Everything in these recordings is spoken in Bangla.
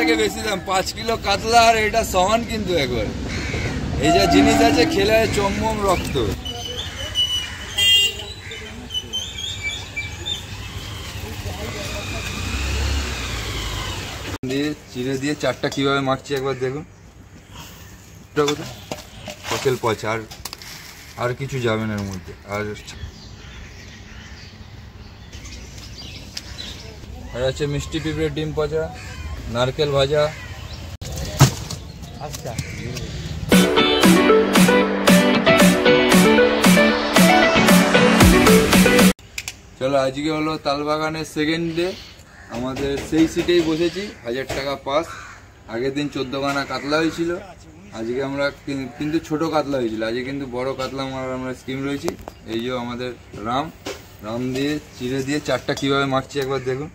থেকে বেশি দাম। 5 কিলো কাতলা আর এটা সমান কিন্তু একবার। এই যা জিনিস আছে খেলে চমম রক্ত। দিয়ে চিড়ে দিয়ে চারটা কিভাবে মাখছি একবার দেখুন। ফসল পচা আর কিছু যাবে না এর মধ্যে। আর আছে মিষ্টি পিঁপড়ের ডিম পচা, নারকেল ভাজা। আচ্ছা চলো, আজকে হলো তালবাগানের সেকেন্ড ডে। আমাদের সেই সিটেই বসেছি, 1000 টাকা পাস। আগের দিন 14 খানা কাতলা হয়েছিল, আজকে আমরা কিন্তু ছোট কাতলা হয়েছিল, আজকে কিন্তু বড় কাতলা মারার আমরা স্কিম রয়েছি। এই যে আমাদের রাম দিয়ে চিড়ে দিয়ে চারটা কিভাবে মাখছি একবার দেখুন।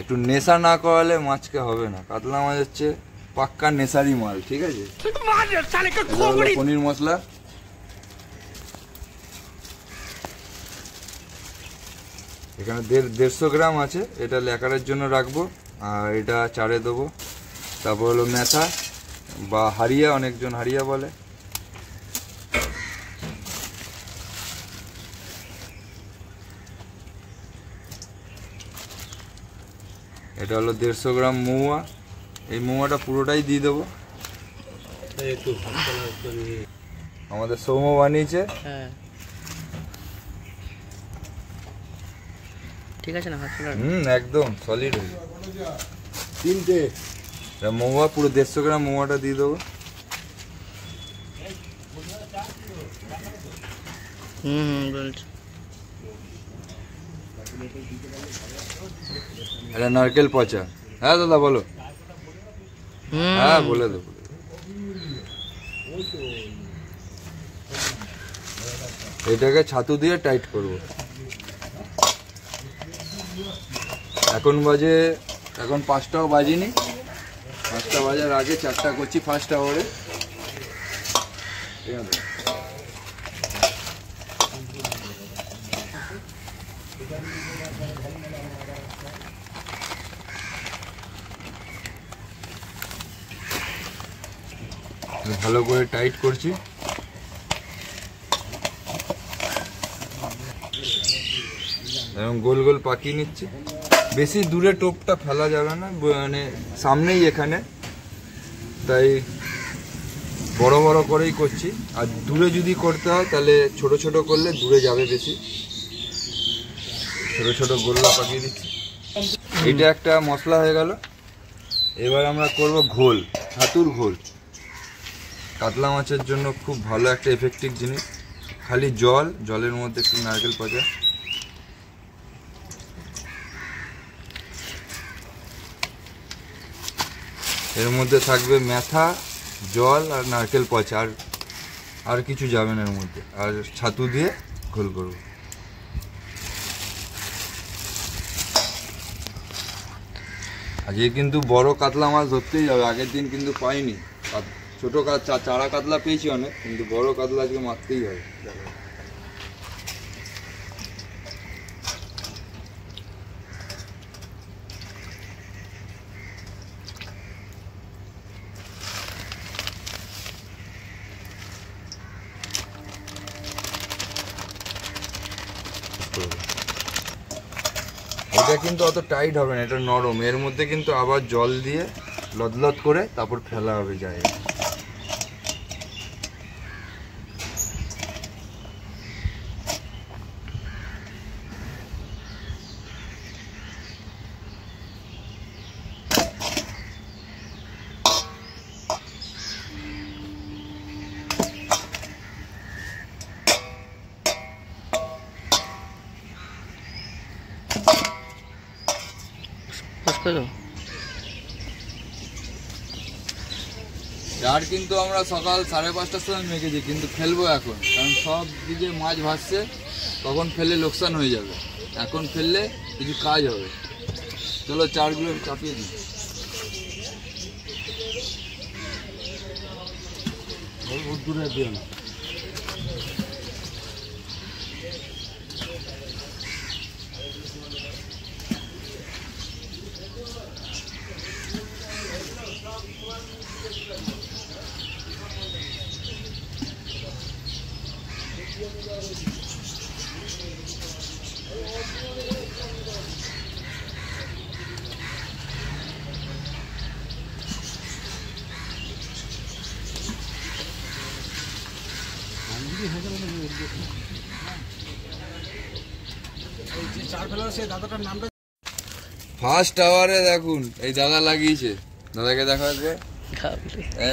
একটু নেশা না করালে মাছকে হবে না। কাতলা মাছ হচ্ছে পাক্কা নেশারি মাল, ঠিক আছে। পনির মশলা, এখানে 150 গ্রাম আছে, এটা লেকারের জন্য রাখবো। আর এটা চারে দেবো। তারপর হলো মেথা বা হারিয়া, অনেকজন হারিয়া বলে। এটা হলো 150 গ্রাম মৌয়া, এই মৌয়াটা পুরোটাই দিয়ে দেবো। আমাদের সৌম্য বানিয়েছে, ঠিক আছে না? একদম সলিড হয়ে তিনটে মৌয়া, পুরো 150 গ্রাম মৌয়াটা দিয়ে দেবো। এটা নারকেল পচা। হ্যাঁ দাদা বলো। হ্যাঁ বলে দেবো। এটাকে ছাতু দিয়ে টাইট করব। এখন 5টাও বাজিনি, 5টা বাজার আগে 4টা করছি ফার্স্ট আওয়ারে। ঠিক আছে, ভালো করে টাইট করছি। এবং গোল গোল পাকিয়ে নিচ্ছি। বেশি দূরে টোপটা ফেলা যাবে না, মানে সামনেই এখানে, তাই বড় বড় করেই করছি। আর দূরে যদি করতে হয় তাহলে ছোট ছোট করলে দূরে যাবে বেশি। ছোট ছোট গোল্লা পাকিয়ে দিচ্ছি। এটা একটা মশলা হয়ে গেল। এবার আমরা করব ঘোল, ছাতুর ঘোল। কাতলা মাছের জন্য খুব ভালো একটা এফেক্টিভ জিনিস। খালি জলের মধ্যে একটু নারকেল পচা, এর মধ্যে থাকবে মেথা, জল আর নারকেল পচা, আর কিছু যাবে না এর মধ্যে। আর ছাতু দিয়ে ঘোল করব। আজকে কিন্তু বড় কাতলা মাছ ধরতেই যাবে। আগের দিন কিন্তু পাইনি, ছোট চারা কাতলা পেয়েছি অনেক, কিন্তু বড় কাতলা আজকে মারতেই হবে। এটা কিন্তু অত টাইট হবে না, এটা নরম। এর মধ্যে কিন্তু আবার জল দিয়ে লদলদ করে তারপর ফেলা হবে জায়গায়। আর কিন্তু আমরা সকাল 5:30টার সময় মেখেছি, কিন্তু ফেলবো এখন, কারণ সব দিকে মাছ ভাসছে। তখন ফেললে লোকসান হয়ে যাবে, এখন ফেললে কিছু কাজ হবে। চলো চারগুলো চাপিয়ে দিই। দূরে দিও না। ফার্স্ট আওয়ারে দেখুন এই দাদা লাগিয়েছে, দাদাকে দেখা যাবে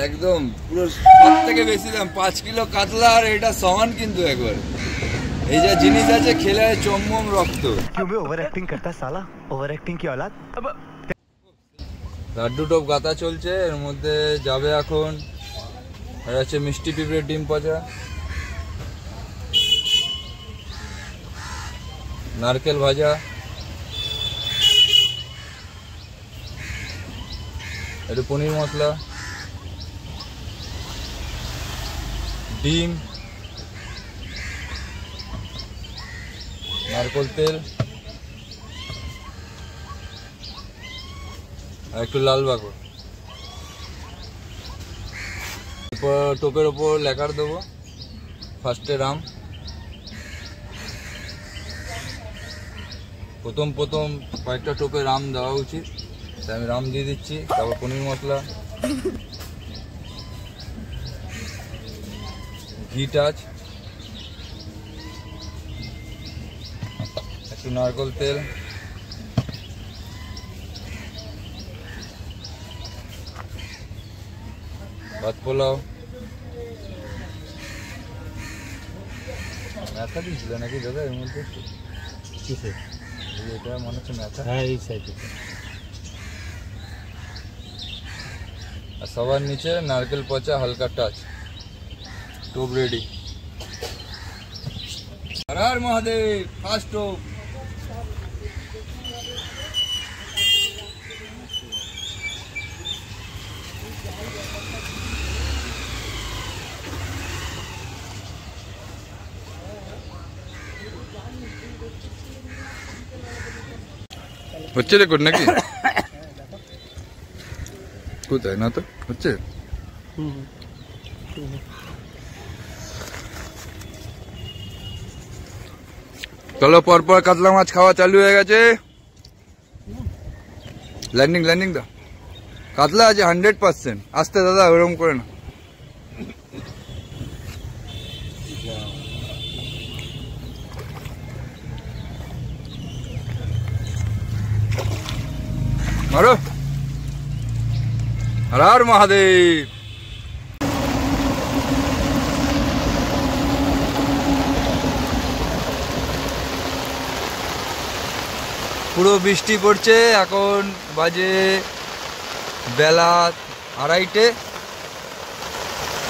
একদম পুরো সব থেকে বেশি দাম 5 কিলো কাতলা, আর এটা সমান কিন্তু একবার এই যা জিনিস আছে খেলে চম্মম রক্ত। লাড্ডু টপ গাতা চলছে, এর মধ্যে যাবে এখন এটা হচ্ছে মিষ্টি পিঁপড়ের ডিম পচা, নারকেল ভাজা, একটু পনির মশলা, ডিম, নারকেল তেল আর একটু লাল বাকর। এরপর টোপের ওপর লেখার দেবো, ফার্স্টে রাম, প্রথম কয়েকটা টোপে রাম দেওয়া উচিত, তাই আমি রাম দিয়ে দিচ্ছি। তারপর পনির মশলা, ঘি টাচ, একটু নারকেল তেল, ভাত পোলাও। মেথা দিয়েছিল নাকি দাদা এর মধ্যে? কিসে এটা মনে হচ্ছে মেথা। হ্যাঁ এই সাইডে। আর সবার নিচে নারকেল পচা হালকা টাচ। টোপ রেডি। হর হর মহাদেব। ফার্স্ট টোপ। হচ্ছে রেকর্ড নাকি? কোথায় না তো হচ্ছে। চলো পরপর কাতলা মাছ খাওয়া চালু হয়ে গেছে। ল্যান্ডিং দাও। কাতলা আছে 100%। আস্তে দাদা ওরকম করে না। মারো। হর হর মহাদেব। পুরো বৃষ্টি পড়ছে, এখন বাজে বেলা 2:30।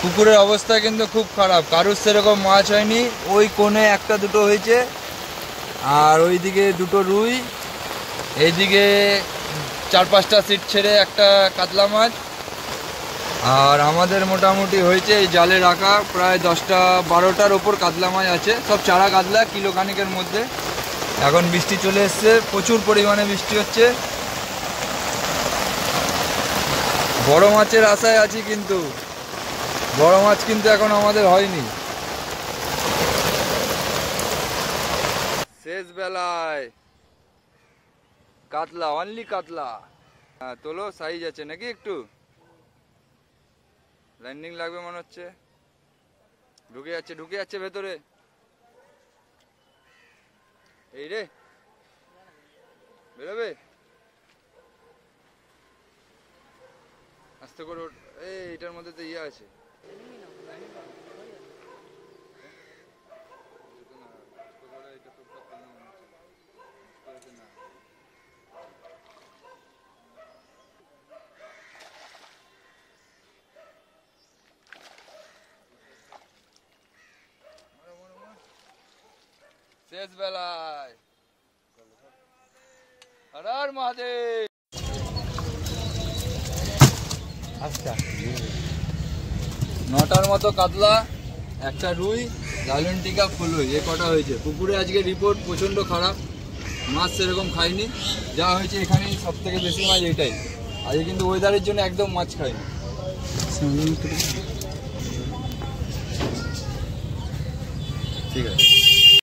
পুকুরের অবস্থা কিন্তু খুব খারাপ, কারুর সেরকম মাছ হয়নি। ওই কোণে একটা দুটো হয়েছে, আর ওইদিকে দুটো রুই, এইদিকে 4-5টা সিট ছেড়ে একটা কাতলা মাছ। আর আমাদের মোটামুটি হয়েছে এই জালে রাখা প্রায় 10টা-12টার ওপর কাতলা মাছ আছে, সব চারা কাতলা, কিলো খানিকের মধ্যে। এখন বৃষ্টি চলে এসছে, প্রচুর পরিমাণে বৃষ্টি হচ্ছে। বড় মাছের আশায় আছি, কিন্তু বড় মাছ কিন্তু এখন আমাদের হয়নি। শেষ বেলায় কাতলা, অনলি কাতলা। হ্যাঁ তোলো, সাইজ আছে নাকি? একটু ল্যান্ডিং লাগবে মনে হচ্ছে। ঢুকে যাচ্ছে ভেতরে। এই রে বেরোবে, আস্তে করে। এইটার মধ্যে তো ইয়ে আছে। শেষ বেলায় হর হর মহাদেব। আচ্ছা 9টার মতো কাতলা, একটা রুই, লালন টিকা, ফুলুই, এ কটা হয়েছে। পুকুরে আজকে রিপোর্ট প্রচন্ড খারাপ, মাছ সেরকম খাইনি, যা হয়েছে এখানেই সব থেকে বেশি মাছ এটাই। আজকে কিন্তু ওয়েদারের জন্য একদম মাছ খাইনি। ঠিক আছে।